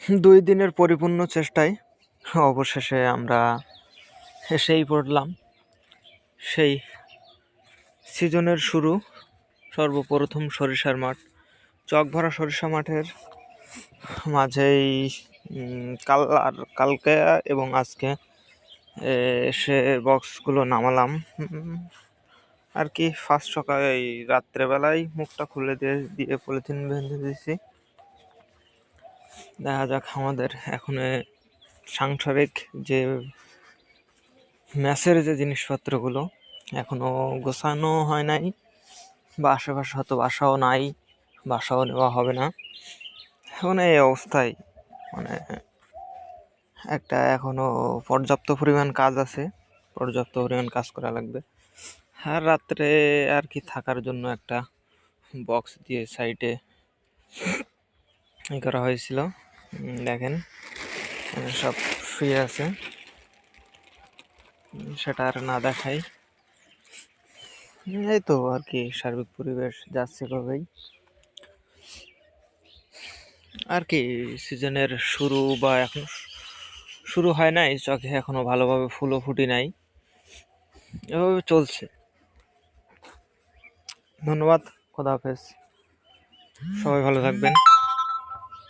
2 দিনের পরিপূর্ণ চেষ্টায় অবশেষে আমরা এসেই পড়লাম সেই সিজনের শুরু, সর্বপ্রথম সরিষার মাঠ। চকভরা সরিষা মাঠের মাঝেই কালকে এবং আজকে এসে বক্সগুলো নামালাম আর কি। ফার্স্ট সকালে এই রাত্রেবেলায় মুখটা খুলে দিয়ে পলিথিন বেঁধে দিয়েছি। দেখা যাক আমাদের এখন সাংসারিক যে ম্যাচের যে জিনিসপত্রগুলো এখনো গোছানো হয় নাই, বা আশেপাশে হয়তো বাসাও নাই, বাসাও নেওয়া হবে না। এখন এই অবস্থায় মানে একটা এখনো পর্যাপ্ত পরিমাণ কাজ আছে, পর্যাপ্ত পরিমাণ কাজ করা লাগবে। আর রাত্রে আর কি থাকার জন্য একটা বক্স দিয়ে সাইডে করা হয়েছিল। দেখেন সব ফ্রি আছে, সেটা আর না দেখাই। এই তো আর কি সার্বিক পরিবেশ যাচ্ছে কবেই আর কি। সিজনের শুরু বা এখন শুরু হয় নাই, চোখে এখনো ভালোভাবে ফুলও ফুটি নাই, এভাবে চলছে। ধন্যবাদ, খোদা হাফেজ, সবাই ভালো থাকবেন।